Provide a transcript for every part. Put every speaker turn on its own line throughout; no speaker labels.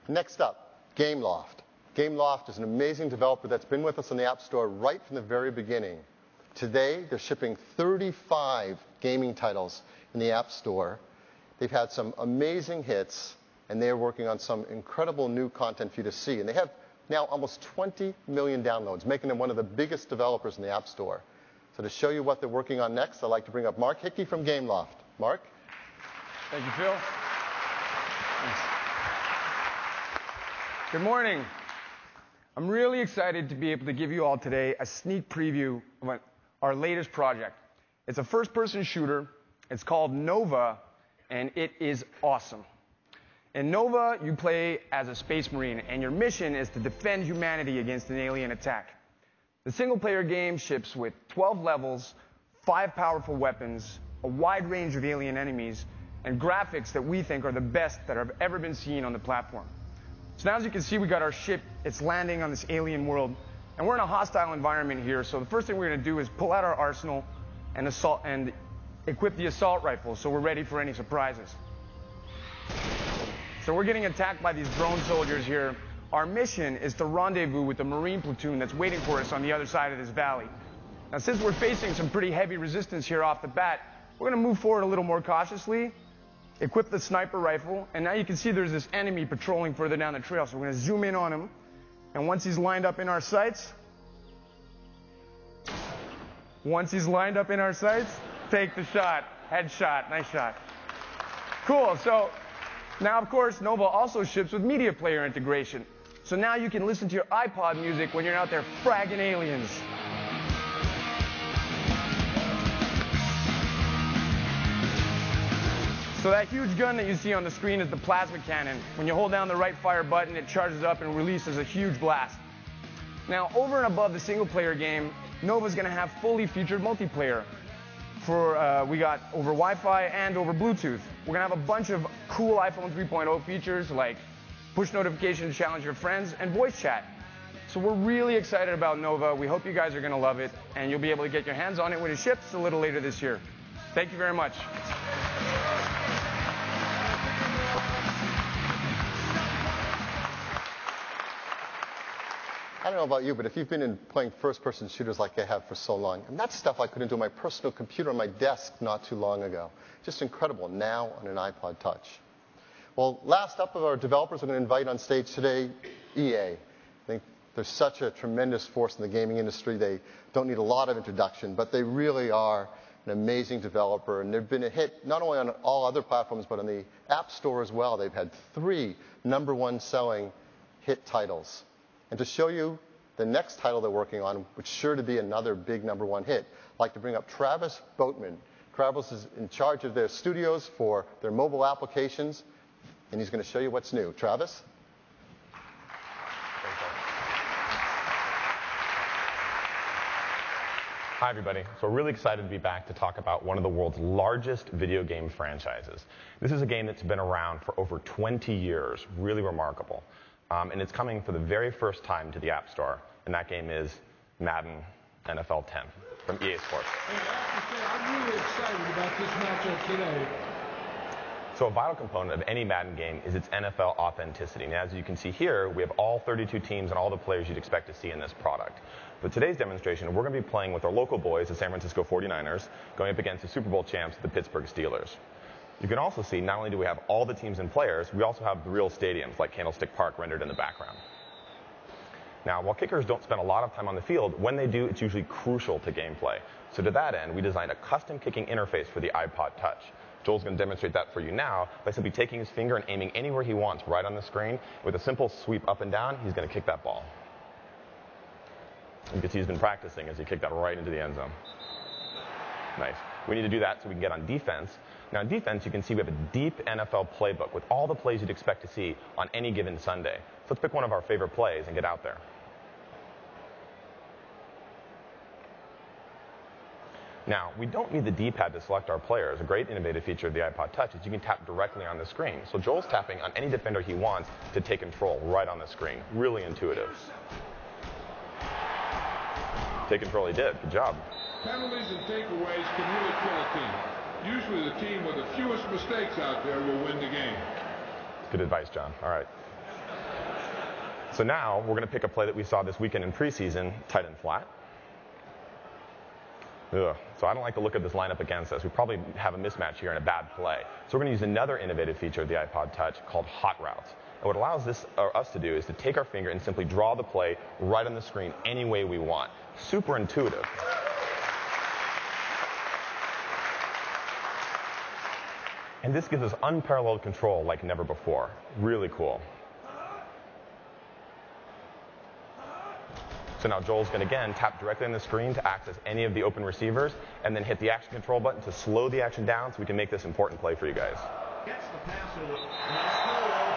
Next up, Gameloft. Gameloft is an amazing developer that's been with us on the App Store right from the very beginning. Today, they're shipping 35 gaming titles in the App Store. They've had some amazing hits, and they're working on some incredible new content for you to see. And they have now almost 20 million downloads, making them one of the biggest developers in the App Store. So to show you what they're working on next, I'd like to bring up Mark Hickey from Gameloft. Mark?
Thank you, Phil. Thanks. Good morning. I'm really excited to be able to give you all today a sneak preview of our latest project. It's a first-person shooter. It's called Nova, and it is awesome. In Nova, you play as a space marine, and your mission is to defend humanity against an alien attack. The single-player game ships with 12 levels, 5 powerful weapons, a wide range of alien enemies, and graphics that we think are the best that have ever been seen on the platform. So now, as you can see, we got our ship. It's landing on this alien world, and we're in a hostile environment here. So the first thing we're going to do is pull out our arsenal and equip the assault rifle, so we're ready for any surprises. So we're getting attacked by these drone soldiers here. Our mission is to rendezvous with the Marine platoon that's waiting for us on the other side of this valley. Now, since we're facing some pretty heavy resistance here off the bat, we're going to move forward a little more cautiously, equip the sniper rifle, and now you can see there's this enemy patrolling further down the trail. So we're going to zoom in on him, and once he's lined up in our sights, take the shot. Headshot. Nice shot. Cool. So now, of course, Nova also ships with media player integration. So now you can listen to your iPod music when you're out there fragging aliens. So that huge gun that you see on the screen is the plasma cannon. When you hold down the right fire button, it charges up and releases a huge blast. Now, over and above the single-player game, Nova's going to have fully featured multiplayer. We got over Wi-Fi and over Bluetooth. We're going to have a bunch of cool iPhone 3.0 features like push notification to challenge your friends and voice chat. So we're really excited about Nova. We hope you guys are going to love it, and you'll be able to get your hands on it when it ships a little later this year. Thank you very much.
I don't know about you, but if you've been playing first-person shooters like I have for so long, and that's stuff I couldn't do on my personal computer on my desk not too long ago. Just incredible now on an iPod Touch. Well, last up of our developers, I'm going to invite on stage today EA. I think they're such a tremendous force in the gaming industry. They don't need a lot of introduction, but they really are an amazing developer, and they've been a hit not only on all other platforms, but on the App Store as well. They've had 3 #1 selling hit titles. And to show you the next title they're working on, which is sure to be another big #1 hit, I'd like to bring up Travis Boatman. Travis is in charge of their studios for their mobile applications, and he's going to show you what's new. Travis?
Hi, everybody. So we're really excited to be back to talk about one of the world's largest video game franchises. This is a game that's been around for over 20 years, really remarkable. And it's coming for the very first time to the App Store, and that game is Madden NFL 10 from EA Sports.
Hey, I have to say, I'm really excited about this matchup today.
So a vital component of any Madden game is its NFL authenticity. And as you can see here, we have all 32 teams and all the players you'd expect to see in this product. But today's demonstration, we're going to be playing with our local boys, the San Francisco 49ers, going up against the Super Bowl champs, the Pittsburgh Steelers. You can also see not only do we have all the teams and players, we also have the real stadiums like Candlestick Park rendered in the background. Now, while kickers don't spend a lot of time on the field, when they do, it's usually crucial to gameplay. So to that end, we designed a custom kicking interface for the iPod Touch. Joel's going to demonstrate that for you now by simply taking his finger and aiming anywhere he wants right on the screen. With a simple sweep up and down, he's going to kick that ball. You can see he's been practicing as he kicked that right into the end zone. Nice. We need to do that so we can get on defense. Now, on defense, you can see we have a deep NFL playbook with all the plays you'd expect to see on any given Sunday. So let's pick one of our favorite plays and get out there. Now, we don't need the D-pad to select our players. A great innovative feature of the iPod Touch is you can tap directly on the screen. So Joel's tapping on any defender he wants to take control right on the screen. Really intuitive. Take control he did. Good job.
Penalties and takeaways can really kill a team. Usually the team with the fewest mistakes out there will win the game.
Good advice, John. All right. So now we're going to pick a play that we saw this weekend in preseason, tight end flat. Ugh. So I don't like the look of this lineup against us. We probably have a mismatch here and a bad play. So we're going to use another innovative feature of the iPod Touch called Hot Routes. And what allows us to do is to take our finger and simply draw the play right on the screen any way we want. Super intuitive. And this gives us unparalleled control like never before. Really cool. So now Joel's going to, again, tap directly on the screen to access any of the open receivers, and then hit the action control button to slow the action down so we can make this important play for you guys.
Gets the passer.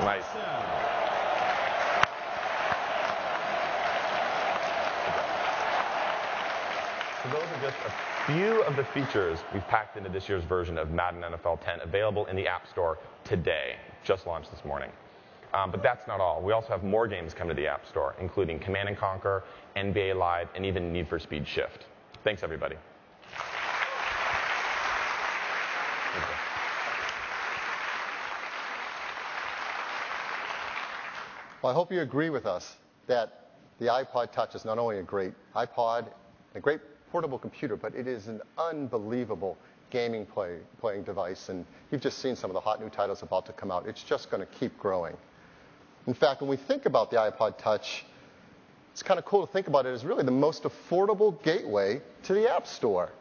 Nice. So those are just a few of the features we've packed into this year's version of Madden NFL 10, available in the App Store today. Just launched this morning. But that's not all. We also have more games coming to the App Store, including Command & Conquer, NBA Live, and even Need for Speed Shift. Thanks, everybody.
Well, I hope you agree with us that the iPod Touch is not only a great iPod, a great portable computer, but it is an unbelievable gaming playing device. And you've just seen some of the hot new titles about to come out. It's just going to keep growing. In fact, when we think about the iPod Touch, it's kind of cool to think about it as really the most affordable gateway to the App Store.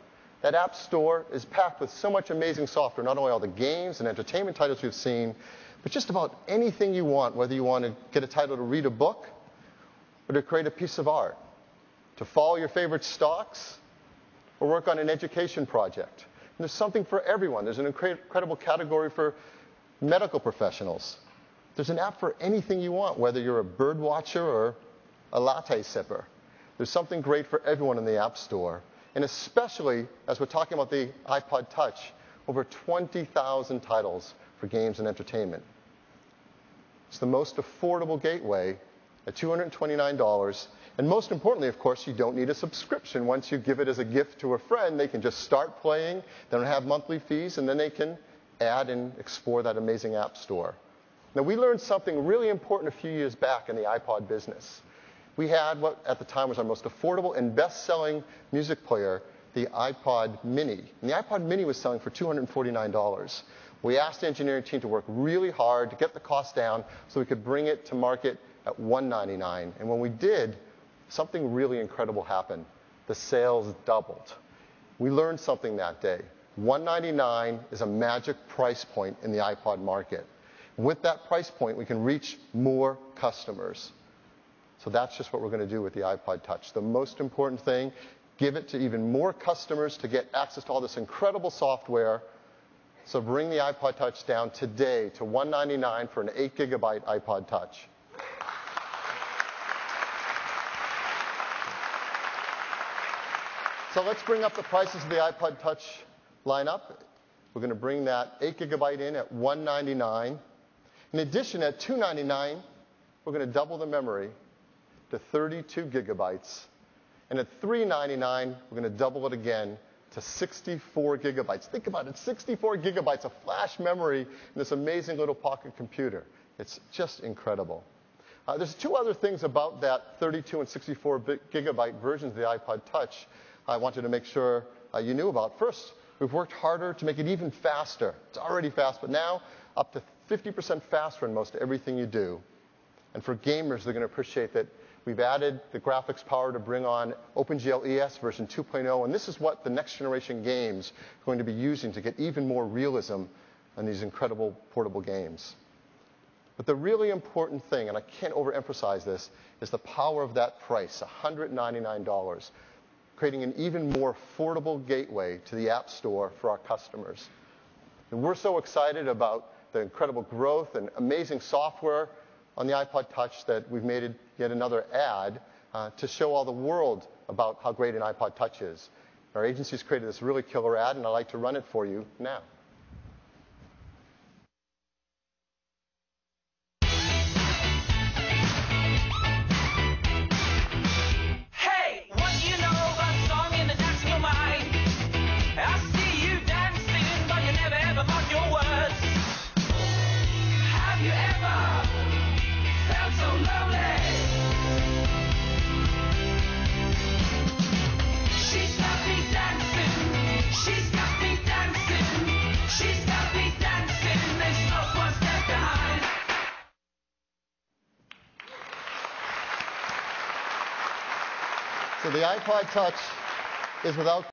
That App Store is packed with so much amazing software, not only all the games and entertainment titles we've seen, but just about anything you want, whether you want to get a title to read a book or to create a piece of art, to follow your favorite stocks or work on an education project. And there's something for everyone. There's an incredible category for medical professionals. There's an app for anything you want, whether you're a bird watcher or a latte sipper. There's something great for everyone in the App Store. And especially, as we're talking about the iPod Touch, over 20,000 titles for games and entertainment. It's the most affordable gateway at $229. And most importantly, of course, you don't need a subscription. Once you give it as a gift to a friend, they can just start playing. They don't have monthly fees, and then they can add and explore that amazing App Store. Now, we learned something really important a few years back in the iPod business. We had what at the time was our most affordable and best-selling music player, the iPod Mini. And the iPod Mini was selling for $249. We asked the engineering team to work really hard to get the cost down so we could bring it to market at $199. And when we did, something really incredible happened. The sales doubled. We learned something that day. $199 is a magic price point in the iPod market. With that price point, we can reach more customers. So that's just what we're going to do with the iPod Touch. The most important thing, give it to even more customers to get access to all this incredible software. So bring the iPod Touch down today to $199 for an 8-gigabyte iPod Touch. So let's bring up the prices of the iPod Touch lineup. We're going to bring that 8-gigabyte in at $199. In addition, at $299, we're going to double the memory to 32 gigabytes. And at $399, we're going to double it again to 64 gigabytes. Think about it, 64 gigabytes of flash memory in this amazing little pocket computer. It's just incredible. There's two other things about that 32 and 64 gigabyte versions of the iPod Touch I wanted to make sure you knew about. First, we've worked harder to make it even faster. It's already fast, but now up to 50% faster in most everything you do. And for gamers, they're going to appreciate that we've added the graphics power to bring on OpenGL ES version 2.0, and this is what the next generation games are going to be using to get even more realism on these incredible portable games. But the really important thing, and I can't overemphasize this, is the power of that price, $199, creating an even more affordable gateway to the App Store for our customers. And we're so excited about the incredible growth and amazing software on the iPod Touch that we've made yet another ad to show all the world about how great an iPod Touch is. Our agency's created this really killer ad, and I'd like to run it for you now.
Have you ever felt so lonely?
So the iPod Touch is without